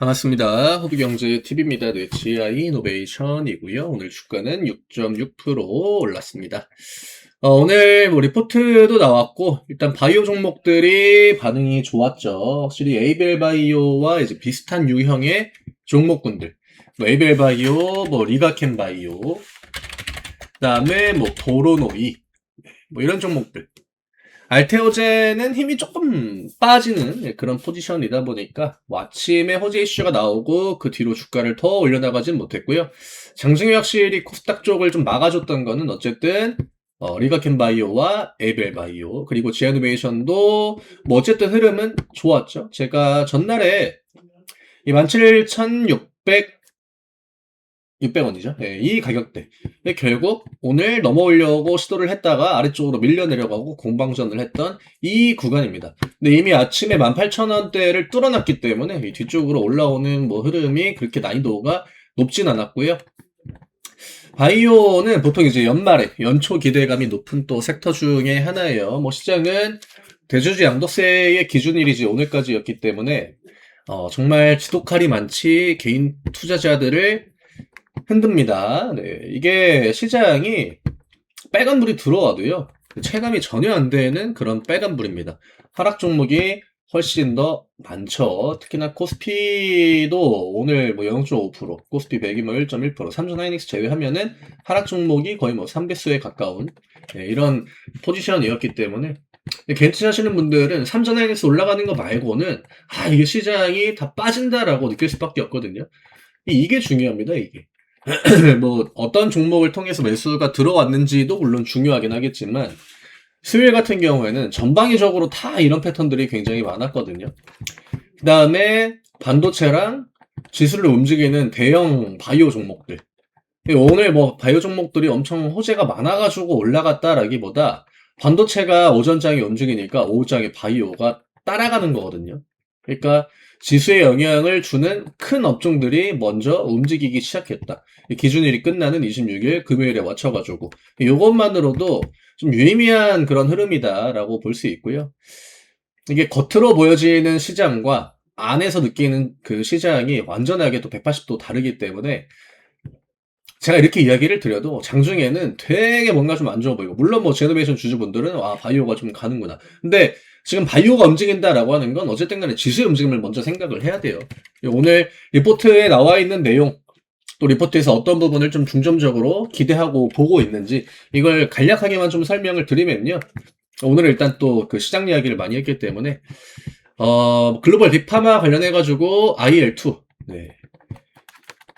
반갑습니다. 호비경제TV입니다. 네, GI 이노베이션이고요. 오늘 주가는 6.6% 올랐습니다. 오늘 뭐 리포트도 나왔고 일단 바이오 종목들이 반응이 좋았죠. 확실히 에이벨 바이오와 이제 비슷한 유형의 종목군들, 뭐 에이벨 바이오, 뭐 리가켄 바이오, 그다음에 뭐 보로노이, 뭐 이런 종목들. 알테오젠은 힘이 조금 빠지는 그런 포지션이다 보니까 뭐 아침에 호재 이슈가 나오고 그 뒤로 주가를 더 올려나가진 못했고요. 장중에 확실히 코스닥 쪽을 좀 막아줬던 거는 어쨌든 리가켄 바이오와 에이벨 바이오 그리고 지아누베이션도 뭐 어쨌든 흐름은 좋았죠. 제가 전날에 이 17,600원이죠. 네, 이 가격대. 결국 오늘 넘어오려고 시도를 했다가 아래쪽으로 밀려 내려가고 공방전을 했던 이 구간입니다. 근데 이미 아침에 18,000원대를 뚫어놨기 때문에 이 뒤쪽으로 올라오는 뭐 흐름이 그렇게 난이도가 높진 않았고요. 바이오는 보통 이제 연말에 연초 기대감이 높은 또 섹터 중에 하나예요. 뭐 시장은 대주주 양도세의 기준일이지 오늘까지였기 때문에 정말 지독할이 많지 개인 투자자들을 흔듭니다. 네, 이게 시장이 빨간불이 들어와도요, 체감이 전혀 안 되는 그런 빨간불입니다. 하락 종목이 훨씬 더 많죠. 특히나 코스피도 오늘 뭐 0.5%, 코스피 100이면 1.1%, 삼성 하이닉스 제외하면은 하락 종목이 거의 뭐 3배수에 가까운 이런 포지션이었기 때문에 개인 투자하시는 분들은 삼성 하이닉스 올라가는 거 말고는 이게 시장이 다 빠진다라고 느낄 수밖에 없거든요. 이게 중요합니다, 이게. 뭐 어떤 종목을 통해서 매수가 들어왔는지도 물론 중요하긴 하겠지만 수요일 같은 경우에는 전방위적으로 다 이런 패턴들이 굉장히 많았거든요. 그 다음에 반도체랑 지수를 움직이는 대형 바이오 종목들. 오늘 뭐 바이오 종목들이 엄청 호재가 많아가지고 올라갔다라기보다 반도체가 오전장에 움직이니까 오후장에 바이오가 따라가는 거거든요. 그러니까 지수에 영향을 주는 큰 업종들이 먼저 움직이기 시작했다. 기준일이 끝나는 26일 금요일에 맞춰가지고 이것만으로도 좀 유의미한 그런 흐름이다라고 볼 수 있고요. 이게 겉으로 보여지는 시장과 안에서 느끼는 그 시장이 완전하게 또 180도 다르기 때문에 제가 이렇게 이야기를 드려도 장중에는 되게 뭔가 좀 안 좋아 보이고 물론 뭐 제노베이션 주주분들은 바이오가 좀 가는구나. 근데 지금 바이오가 움직인다라고 하는 건 어쨌든 간에 지수의 움직임을 먼저 생각을 해야 돼요. 오늘 리포트에 나와 있는 내용 또 리포트에서 어떤 부분을 좀 중점적으로 기대하고 보고 있는지 이걸 간략하게만 좀 설명을 드리면요. 오늘은 일단 또 그 시장 이야기를 많이 했기 때문에 글로벌 빅파마 관련해가지고 IL2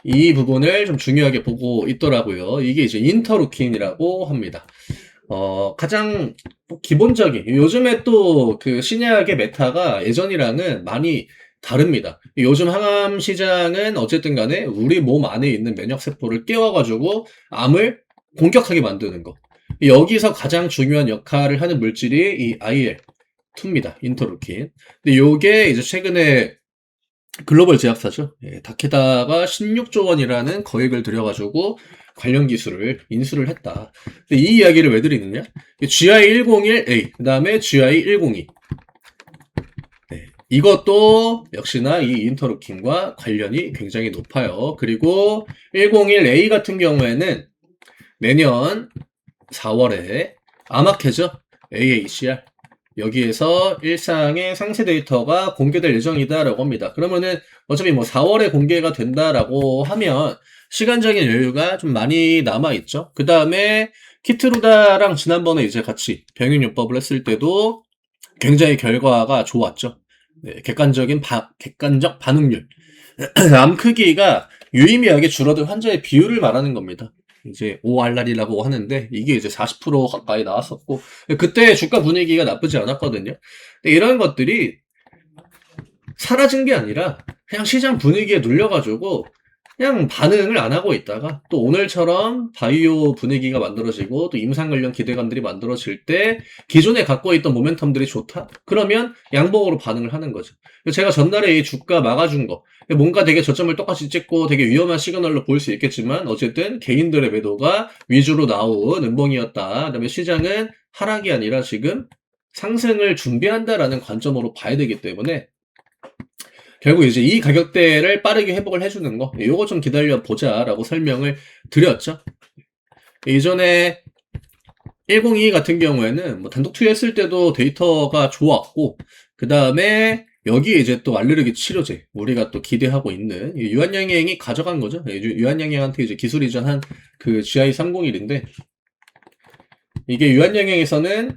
이 부분을 좀 중요하게 보고 있더라고요. 이게 이제 인터루킨이라고 합니다. 가장 기본적인, 요즘에 또 그 신약의 메타가 예전이랑은 많이 다릅니다. 요즘 항암 시장은 어쨌든 간에 우리 몸 안에 있는 면역세포를 깨워가지고 암을 공격하게 만드는 거. 여기서 가장 중요한 역할을 하는 물질이 이 IL2입니다. 인터루킨. 근데 요게 이제 최근에 글로벌 제약사죠. 다케다가 16조 원이라는 거액을 들여가지고 관련 기술을 인수를 했다. 근데 이 이야기를 왜 드리느냐? GI101A, 그 다음에 GI102. 이것도 역시나 이 인터루킨과 관련이 굉장히 높아요. 그리고 101A 같은 경우에는 내년 4월에 아마케죠. AACR. 여기에서 일상의 상세 데이터가 공개될 예정이다라고 합니다. 그러면은 어차피 뭐 4월에 공개가 된다라고 하면 시간적인 여유가 좀 많이 남아있죠. 그 다음에 키트루다랑 지난번에 이제 같이 병행요법을 했을 때도 굉장히 결과가 좋았죠. 객관적 반응률. 암 크기가 유의미하게 줄어든 환자의 비율을 말하는 겁니다. 이제 ORR이라고 하는데 이게 이제 40% 가까이 나왔었고 그때 주가 분위기가 나쁘지 않았거든요. 근데 이런 것들이 사라진 게 아니라 그냥 시장 분위기에 눌려가지고 그냥 반응을 안 하고 있다가 또 오늘처럼 바이오 분위기가 만들어지고 또 임상 관련 기대감들이 만들어질 때 기존에 갖고 있던 모멘텀들이 좋다? 그러면 양봉으로 반응을 하는 거죠. 제가 전날에 이 주가 막아준 거 뭔가 되게 저점을 똑같이 찍고 되게 위험한 시그널로 보일 수 있겠지만 어쨌든 개인들의 매도가 위주로 나온 음봉이었다. 그다음에 시장은 하락이 아니라 지금 상승을 준비한다라는 관점으로 봐야 되기 때문에 결국 이제 이 가격대를 빠르게 회복을 해주는 거, 요거 좀 기다려 보자라고 설명을 드렸죠. 이전에 102 같은 경우에는 뭐 단독 투여했을 때도 데이터가 좋았고, 그 다음에 여기에 이제 또 알레르기 치료제, 우리가 또 기대하고 있는 유한양행이 가져간 거죠. 유한양행한테 이제 기술 이전한 그 GI301인데, 이게 유한양행에서는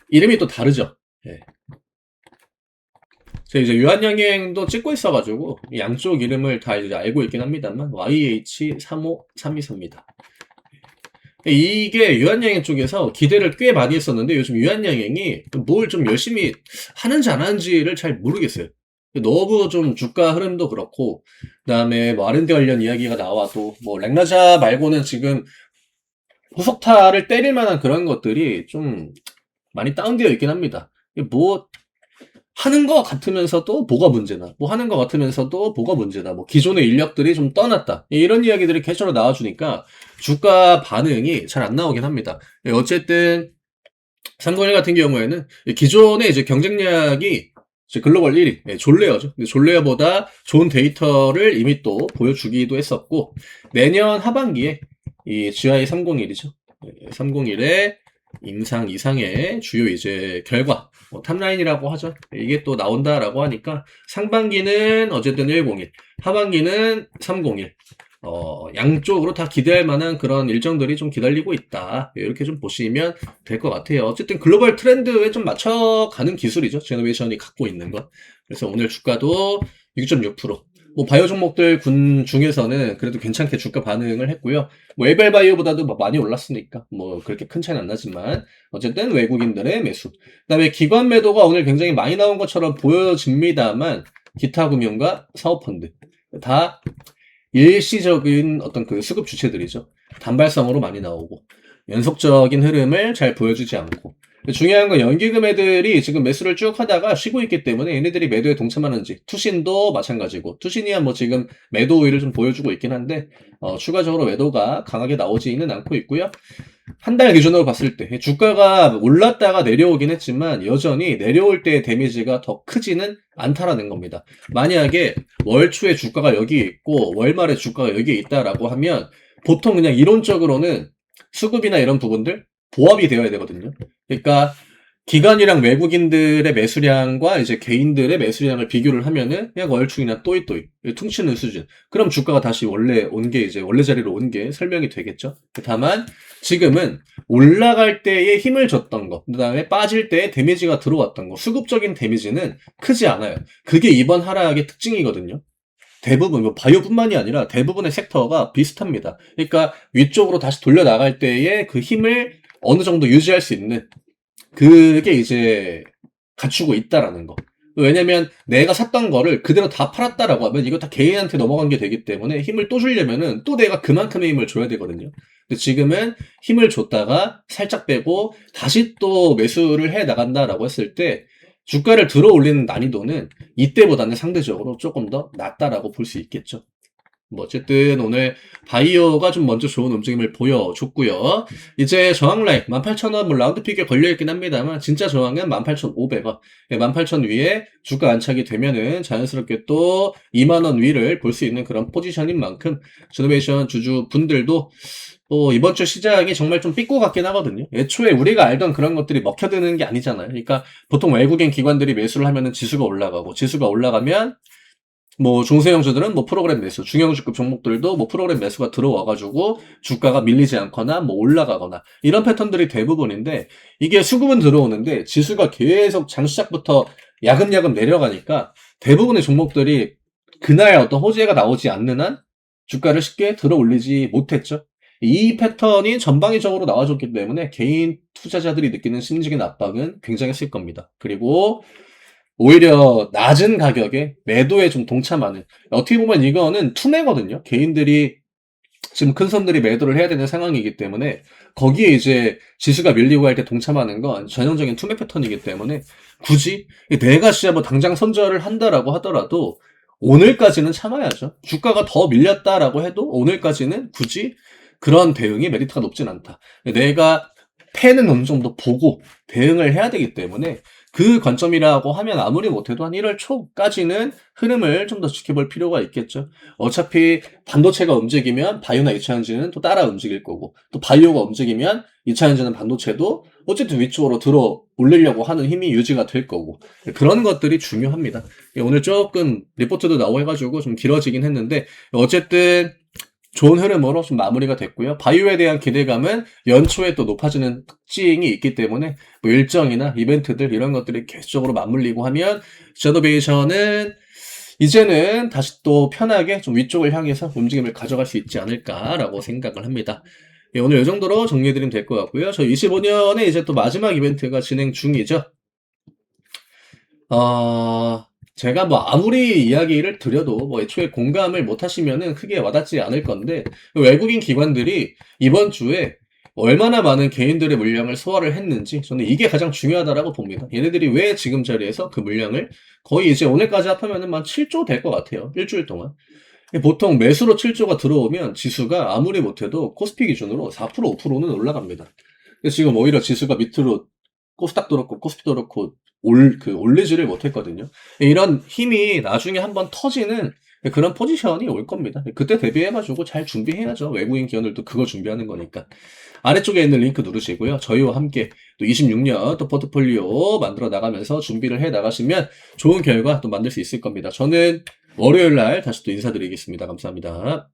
이름이 또 다르죠. 예. 제가 이제 유한양행도 찍고 있어가지고 양쪽 이름을 다 이제 알고 있긴 합니다만 YH35324입니다. 이게 유한양행 쪽에서 기대를 꽤 많이 했었는데 요즘 유한양행이 뭘 좀 열심히 하는지 안 하는지를 잘 모르겠어요. 너무 좀 주가 흐름도 그렇고, 그 다음에 뭐 R&D 관련 이야기가 나와도 뭐 렉나자 말고는 지금 후속타를 때릴 만한 그런 것들이 좀 많이 다운되어 있긴 합니다. 뭐 하는 것 같으면서도 뭐가 문제나, 뭐 하는 것 같으면서도 뭐가 문제나, 뭐 기존의 인력들이 좀 떠났다, 이런 이야기들이 계속으로 나와주니까 주가 반응이 잘 안 나오긴 합니다. 어쨌든 301 같은 경우에는 기존의 이제 경쟁력이 이제 글로벌 1위 졸레어죠. 근데 졸레어보다 좋은 데이터를 이미 또 보여주기도 했었고, 내년 하반기에 이 GI 301이죠. 301의 임상 이상의 주요 이제 결과, 뭐 탑라인이라고 하죠. 이게 또 나온다라고 하니까 상반기는 어쨌든 101, 하반기는 301, 양쪽으로 다 기대할 만한 그런 일정들이 좀 기다리고 있다. 이렇게 좀 보시면 될 것 같아요. 어쨌든 글로벌 트렌드에 좀 맞춰가는 기술이죠. 제너레이션이 갖고 있는 것. 그래서 오늘 주가도 6.6%. 뭐 바이오 종목들 군 중에서는 그래도 괜찮게 주가 반응을 했고요. 뭐 에벨 바이오보다도 많이 올랐으니까 뭐 그렇게 큰 차이는 안 나지만 어쨌든 외국인들의 매수. 그다음에 기관 매도가 오늘 굉장히 많이 나온 것처럼 보여집니다만 기타 금융과 사모펀드 다 일시적인 어떤 그 수급 주체들이죠. 단발성으로 많이 나오고 연속적인 흐름을 잘 보여주지 않고, 중요한 건 연기금 애들이 지금 매수를 쭉 하다가 쉬고 있기 때문에 얘네들이 매도에 동참하는지, 투신도 마찬가지고, 투신이야 뭐 지금 매도 우위를 좀 보여주고 있긴 한데 추가적으로 매도가 강하게 나오지는 않고 있고요. 한 달 기준으로 봤을 때 주가가 올랐다가 내려오긴 했지만 여전히 내려올 때의 데미지가 더 크지는 않다라는 겁니다. 만약에 월 초에 주가가 여기 있고 월 말에 주가가 여기에 있다라고 하면 보통 그냥 이론적으로는 수급이나 이런 부분들 보합이 되어야 되거든요. 그러니까 기관이랑 외국인들의 매수량과 이제 개인들의 매수량을 비교를 하면은 그냥 월충이나 또이또이 퉁치는 수준. 그럼 주가가 다시 원래 온 게 이제 원래 자리로 온 게 설명이 되겠죠. 다만 지금은 올라갈 때에 힘을 줬던 거, 그다음에 빠질 때에 데미지가 들어왔던 거, 수급적인 데미지는 크지 않아요. 그게 이번 하락의 특징이거든요. 대부분 뭐 바이오뿐만이 아니라 대부분의 섹터가 비슷합니다. 그러니까 위쪽으로 다시 돌려 나갈 때에 그 힘을 어느 정도 유지할 수 있는 그게 이제 갖추고 있다라는 거. 왜냐면 내가 샀던 거를 그대로 다 팔았다라고 하면 이거 다 개인한테 넘어간 게 되기 때문에 힘을 또 주려면은 또 내가 그만큼의 힘을 줘야 되거든요. 근데 지금은 힘을 줬다가 살짝 빼고 다시 또 매수를 해 나간다라고 했을 때 주가를 들어 올리는 난이도는 이때보다는 상대적으로 조금 더 낮다라고 볼 수 있겠죠. 뭐 어쨌든 오늘 바이오가 좀 먼저 좋은 움직임을 보여줬고요. 이제 저항 라인 18,000원 뭐 라운드 픽에 걸려있긴 합니다만 진짜 저항은 18,500원. 18,000 위에 주가 안착이 되면은 자연스럽게 또 2만원 위를 볼 수 있는 그런 포지션인 만큼 제너레이션 주주 분들도 이번 주 시장이 정말 좀 삐꾸 같긴 하거든요. 애초에 우리가 알던 그런 것들이 먹혀드는 게 아니잖아요. 그러니까 보통 외국인 기관들이 매수를 하면은 지수가 올라가고, 지수가 올라가면 뭐 중소형주들은 뭐 프로그램 매수, 중형주급 종목들도 뭐 프로그램 매수가 들어와가지고 주가가 밀리지 않거나 뭐 올라가거나 이런 패턴들이 대부분인데, 이게 수급은 들어오는데 지수가 계속 장 시작부터 야금야금 내려가니까 대부분의 종목들이 그날 어떤 호재가 나오지 않는 한 주가를 쉽게 들어 올리지 못했죠. 이 패턴이 전방위적으로 나와줬기 때문에 개인 투자자들이 느끼는 심리적인 압박은 굉장했을 겁니다. 그리고 오히려 낮은 가격에 매도에 좀 동참하는, 어떻게 보면 이거는 투매거든요. 개인들이 지금 큰 손들이 매도를 해야 되는 상황이기 때문에 거기에 이제 지수가 밀리고 할 때 동참하는 건 전형적인 투매 패턴이기 때문에 굳이 내가 진짜 뭐 당장 손절을 한다라고 하더라도 오늘까지는 참아야죠. 주가가 더 밀렸다라고 해도 오늘까지는 굳이 그런 대응이 메리트가 높진 않다. 내가 패는 어느 정도 보고 대응을 해야 되기 때문에 그 관점이라고 하면 아무리 못해도 한 1월 초까지는 흐름을 좀 더 지켜볼 필요가 있겠죠. 어차피 반도체가 움직이면 바이오나 2차 전지는 또 따라 움직일 거고, 또 바이오가 움직이면 2차 전지는 반도체도 어쨌든 위쪽으로 들어 올리려고 하는 힘이 유지가 될 거고, 그런 것들이 중요합니다. 오늘 조금 리포트도 나오고 해가지고 좀 길어지긴 했는데, 어쨌든 좋은 흐름으로 좀 마무리가 됐고요. 바이오에 대한 기대감은 연초에 또 높아지는 특징이 있기 때문에 뭐 일정이나 이벤트들 이런 것들이 계속적으로 맞물리고 하면 섀도베이션은 이제는 다시 또 편하게 좀 위쪽을 향해서 움직임을 가져갈 수 있지 않을까라고 생각을 합니다. 예, 오늘 이 정도로 정리해드리면 될 것 같고요. 저희 25년에 이제 또 마지막 이벤트가 진행 중이죠. 제가 뭐 아무리 이야기를 드려도 뭐 애초에 공감을 못 하시면은 크게 와닿지 않을 건데, 외국인 기관들이 이번 주에 얼마나 많은 개인들의 물량을 소화를 했는지 저는 이게 가장 중요하다라고 봅니다. 얘네들이 왜 지금 자리에서 그 물량을 거의 이제 오늘까지 합하면은 한 7조 될 것 같아요. 일주일 동안. 보통 매수로 7조가 들어오면 지수가 아무리 못해도 코스피 기준으로 4% 5%는 올라갑니다. 근데 지금 오히려 지수가 밑으로 코스닥도 그렇고 코스피도 그렇고 올리지를 못했거든요. 이런 힘이 나중에 한번 터지는 그런 포지션이 올 겁니다. 그때 대비해가지고 잘 준비해야죠. 외국인 기관들도 그거 준비하는 거니까. 아래쪽에 있는 링크 누르시고요. 저희와 함께 또 26년 또 포트폴리오 만들어 나가면서 준비를 해 나가시면 좋은 결과 또 만들 수 있을 겁니다. 저는 월요일 날 다시 또 인사드리겠습니다. 감사합니다.